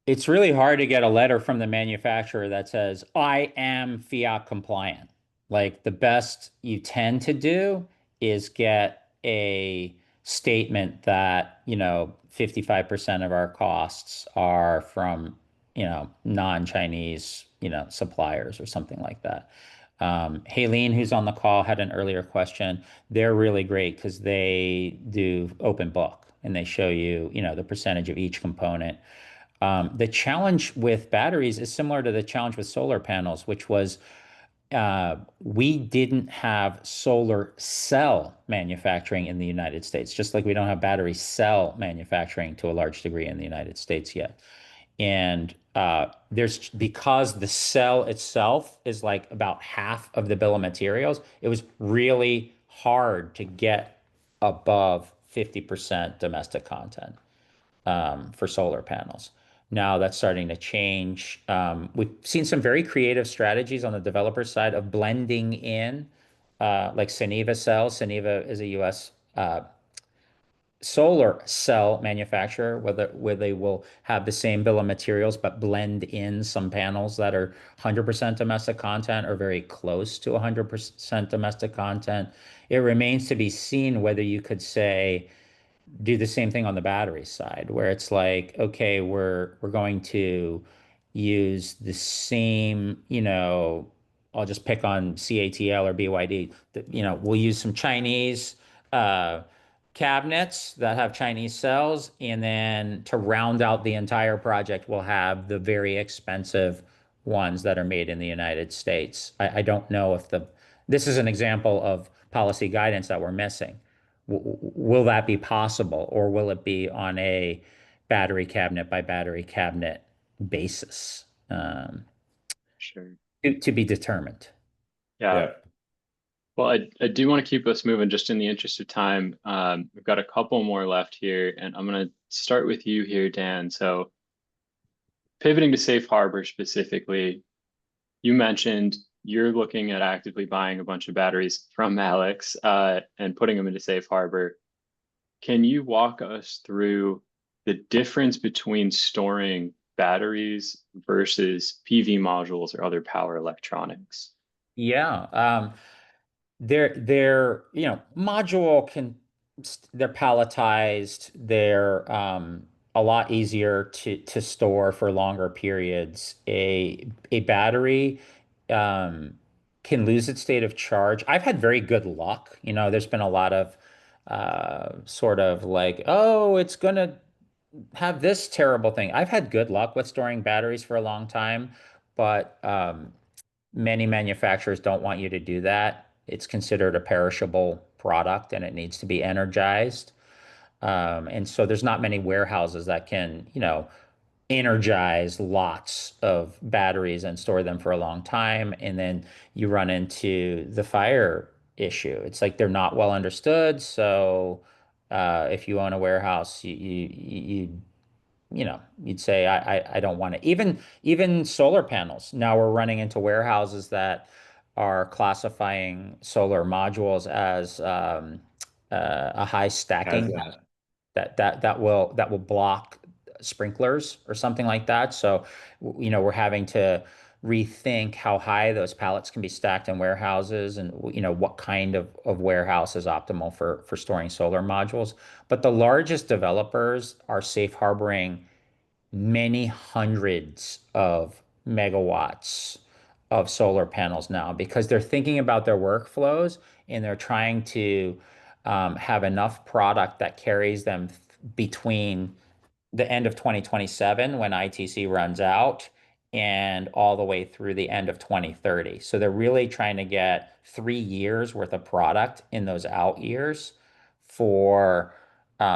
[SPEAKER 4] hard to get a letter from the manufacturer that says, I am FEOC compliant. Like, the best you tend to do is get a statement that, 55% of our costs are from, non-Chinese, suppliers, or something like that. Haleen, who's on the call, had an earlier question. They're really great because they do open book, and they show you, the percentage of each component. The challenge with batteries is similar to the challenge with solar panels, which was we didn't have solar cell manufacturing in the United States, just like we don't have battery cell manufacturing to a large degree in the United States yet. And because the cell itself is like about half of the bill of materials, it was really hard to get above 50% domestic content for solar panels. Now that's starting to change. We've seen some very creative strategies on the developer side of blending in, like Suniva cells. Suniva is a US solar cell manufacturer, where they will have the same bill of materials but blend in some panels that are 100% domestic content, or very close to 100% domestic content. It remains to be seen whether you could say, do the same thing on the battery side, where it's like, okay, we're going to use the same, I'll just pick on CATL or BYD. We'll use some Chinese uh, cabinets that have Chinese cells, and then to round out the entire project, we'll have the very expensive ones that are made in the United States. I don't know if this is an example of policy guidance that we're missing. Will that be possible, or will it be on a battery cabinet by battery cabinet basis,
[SPEAKER 2] Sure.
[SPEAKER 4] to be determined?
[SPEAKER 2] Yeah.
[SPEAKER 3] Yeah.
[SPEAKER 2] Well, I do want to keep us moving just in the interest of time. We've got a couple more left here, and I'm going to start with you here, Dan. So pivoting to safe harbor specifically, you mentioned you're looking at actively buying a bunch of batteries from Alex and putting them into safe harbor. Can you walk us through the difference between storing batteries versus PV modules or other power electronics?
[SPEAKER 4] Yeah. They're module they're palletized. They're a lot easier to store for longer periods. A battery um, can lose its state of charge. I've had very good luck. There's been a lot of sort of like, oh, it's gonna have this terrible thing. I've had good luck with storing batteries for a long time, but many manufacturers don't want you to do that. It's considered a perishable product and it needs to be energized. And so there's not many warehouses that can, energize lots of batteries and store them for a long time. And then you run into the fire issue. It's like they're not well understood. So if you own a warehouse, you'd say I don't want it. Even solar panels. Now we're running into warehouses that are classifying solar modules as a high
[SPEAKER 3] Has
[SPEAKER 4] stacking
[SPEAKER 3] that.
[SPEAKER 4] that will block sprinklers or something like that. So, we're having to rethink how high those pallets can be stacked in warehouses, and what kind of warehouse is optimal for storing solar modules. But the largest developers are safe harboring many hundreds of megawatts of solar panels now because they're thinking about their workflows, and they're trying to have enough product that carries them between the end of 2027 when ITC runs out and all the way through the end of 2030. So they're really trying to get 3 years worth of product in those out years for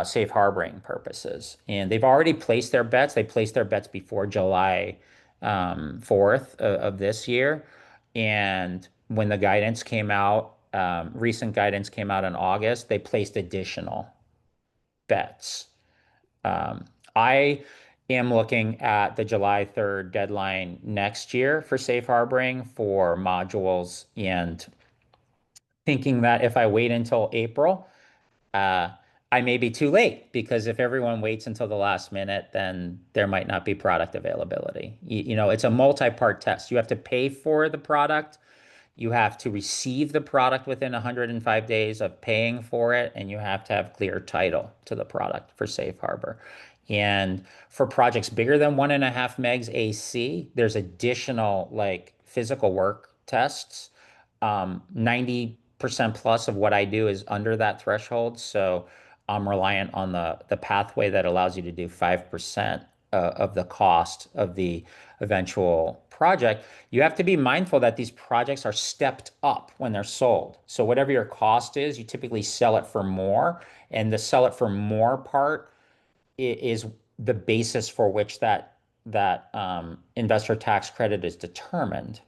[SPEAKER 4] safe harboring purposes. And they've already placed their bets. They placed their bets before July 4th of this year. And when the guidance came out, recent guidance came out in August, they placed additional bets. I am looking at the July 3rd deadline next year for safe harboring for modules, and thinking that if I wait until April, uh, I may be too late, because if everyone waits until the last minute, then there might not be product availability. It's a multi-part test. You have to pay for the product. You have to receive the product within 105 days of paying for it, and you have to have clear title to the product for safe harbor. And for projects bigger than 1.5 megs AC, there's additional like physical work tests. 90% plus of what I do is under that threshold. So I'm reliant on the pathway that allows you to do 5% of the cost of the eventual project. You have to be mindful that these projects are stepped up when they're sold. So whatever your cost is, you typically sell it for more. And the sell it for more part is the basis for which that investor tax credit is determined.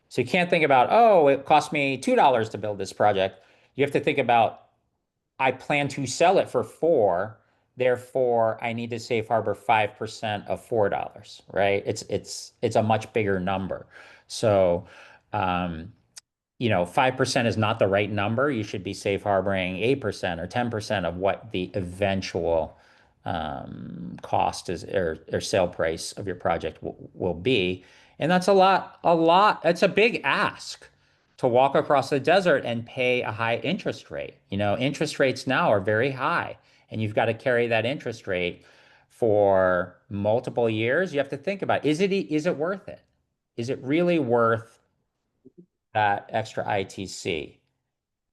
[SPEAKER 4] So you can't think about, oh, it cost me $2 to build this project. You have to think about, I plan to sell it for 4, therefore I need to safe harbor 5% of $4, right? It's a much bigger number. So 5% is not the right number. You should be safe harboring 8% or 10% of what the eventual cost is, or sale price of your project will be. And that's a lot. It's a big ask to walk across the desert and pay a high interest rate. Interest rates now are very high. and you've got to carry that interest rate for multiple years, you have to think about, is it worth it? Is it really worth that extra ITC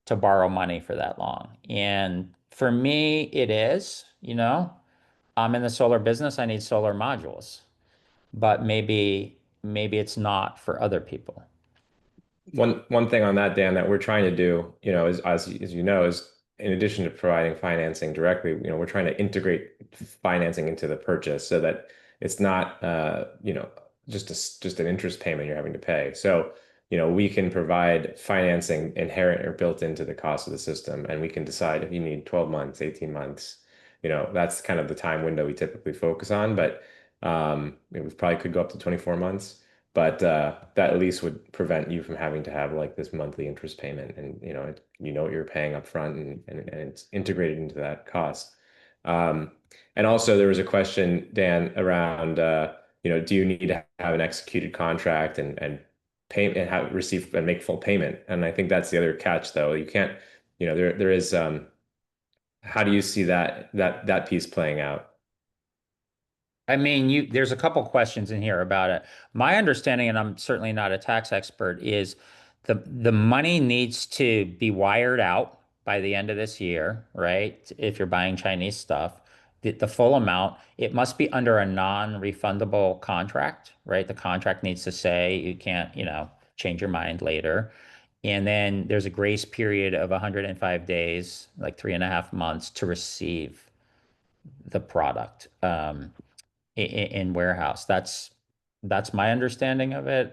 [SPEAKER 4] to borrow money for that long? And for me, it is, I'm in the solar business, I need solar modules, but maybe it's not for other people.
[SPEAKER 3] One thing on that, Dan, that we're trying to do, is as you know, is in addition to providing financing directly, we're trying to integrate financing into the purchase so that it's not, just an interest payment you're having to pay. So, we can provide financing inherent or built into the cost of the system, and we can decide if you need 12 months, 18 months. That's kind of the time window we typically focus on, but we probably could go up to 24 months. But that at least would prevent you from having to have like this monthly interest payment, and what you're paying up front, and it's integrated into that cost. And also there was a question, Dan, around do you need to have an executed contract and pay and have receive and make full payment? And I think that's the other catch, though. You can't, there is how do you see that piece playing out?
[SPEAKER 4] I mean, there's a couple questions in here about it. My understanding, and I'm certainly not a tax expert, is the money needs to be wired out by the end of this year, right? If you're buying Chinese stuff, the full amount, it must be under a non-refundable contract, right? The contract needs to say you can't, change your mind later. And then there's a grace period of 105 days, like 3.5 months, to receive the product. In warehouse. That's my understanding of it.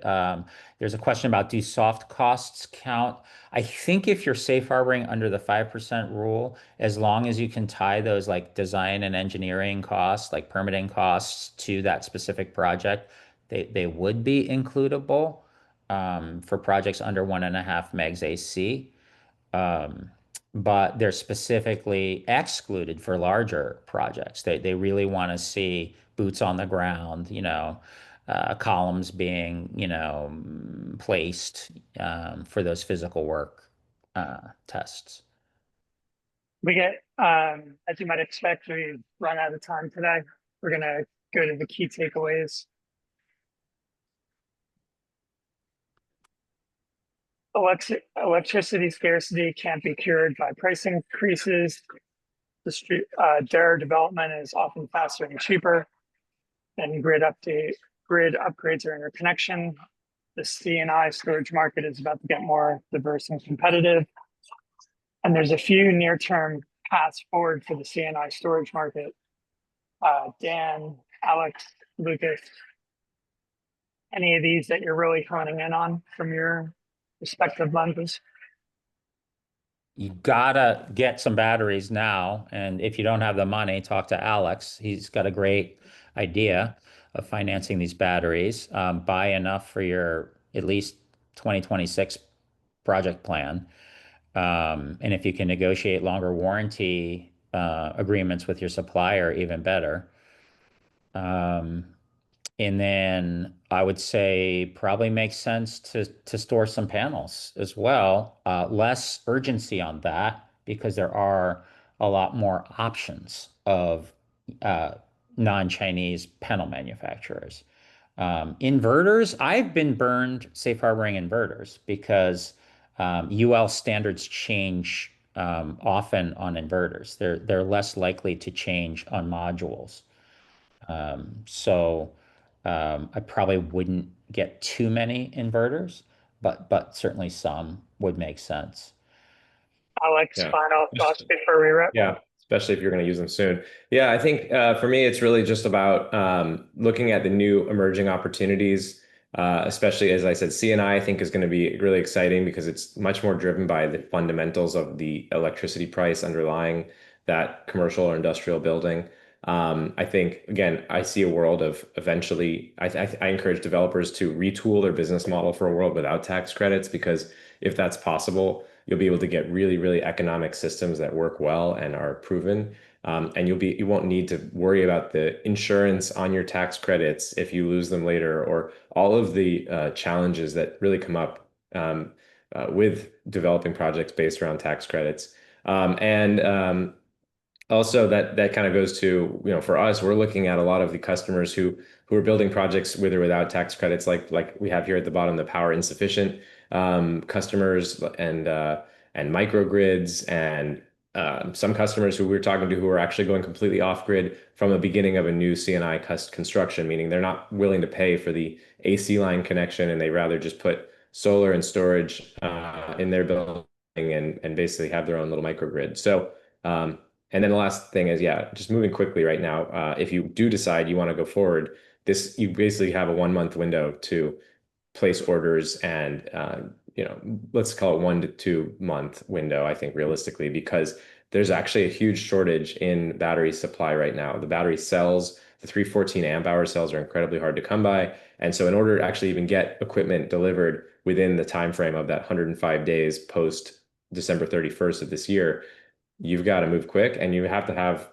[SPEAKER 4] There's a question about, do soft costs count? I think if you're safe harboring under the 5% rule, as long as you can tie those like design and engineering costs, like permitting costs, to that specific project, they would be includable for projects under 1.5 megs AC. Um, but they're specifically excluded for larger projects. They really want to see boots on the ground, columns being, placed for those physical work tests.
[SPEAKER 1] As you might expect, we've run out of time today. We're gonna go to the key takeaways. Electricity scarcity can't be cured by price increases. DER development is often faster and cheaper, and grid upgrades or interconnection. The C&I storage market is about to get more diverse and competitive. And there's a few near-term paths forward for the C&I storage market. Dan, Alex, Lucas, any of these that you're really honing in on from your respective lenses?
[SPEAKER 4] You gotta get some batteries now, and if you don't have the money, talk to Alex. He's got a great idea of financing these batteries. Buy enough for your at least 2026 project plan. And if you can negotiate longer warranty agreements with your supplier, even better. And then I would say probably makes sense to store some panels as well. Less urgency on that because there are a lot more options of non-Chinese panel manufacturers. Inverters, I've been burned safe harboring inverters because UL standards change often on inverters. They're less likely to change on modules. So I probably wouldn't get too many inverters, but certainly some would make sense.
[SPEAKER 1] Alex,
[SPEAKER 3] Yeah.
[SPEAKER 1] final thoughts before we wrap?
[SPEAKER 3] Yeah, especially if you're going to use them soon. Yeah, I think for me, it's really just about looking at the new emerging opportunities, especially as I said, CNI I think is going to be really exciting because it's much more driven by the fundamentals of the electricity price underlying that commercial or industrial building. I think, again, I see a world of eventually, I encourage developers to retool their business model for a world without tax credits, because if that's possible, you'll be able to get really, really economic systems that work well and are proven. And you won't need to worry about the insurance on your tax credits if you lose them later, or all of the challenges that really come up with developing projects based around tax credits. And Also, that kind of goes to, for us, we're looking at a lot of the customers who are building projects with or without tax credits, like we have here at the bottom, the power insufficient customers and microgrids and some customers who we're talking to who are actually going completely off grid from the beginning of a new CNI construction, meaning they're not willing to pay for the AC line connection and they rather just put solar and storage in their building and basically have their own little microgrid. So. And then the last thing is, yeah, just moving quickly right now. If you do decide you want to go forward, you basically have a 1 month window to place orders and, let's call it 1 to 2 month window, I think realistically, because there's actually a huge shortage in battery supply right now. The battery cells, the 314 amp hour cells are incredibly hard to come by. And so in order to actually even get equipment delivered within the time frame of that 105 days post December 31st of this year, you've got to move quick and you have to have,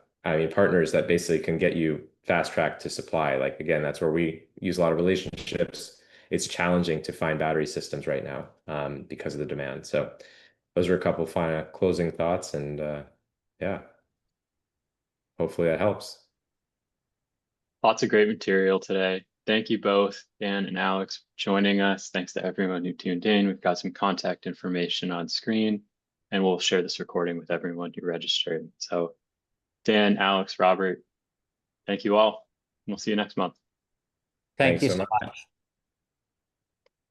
[SPEAKER 3] partners that basically can get you fast track to supply. Like, again, that's where we use a lot of relationships. It's challenging to find battery systems right now because of the demand. So those are a couple of final closing thoughts and yeah, hopefully that helps.
[SPEAKER 2] Lots of great material today. Thank you both, Dan and Alex, for joining us. Thanks to everyone who tuned in. We've got some contact information on screen, and we'll share this recording with everyone who registered. So Dan, Alex, Robert, thank you all. We'll see you next month.
[SPEAKER 4] Thank
[SPEAKER 3] Thanks
[SPEAKER 4] you
[SPEAKER 3] so
[SPEAKER 4] so
[SPEAKER 3] much.
[SPEAKER 4] much.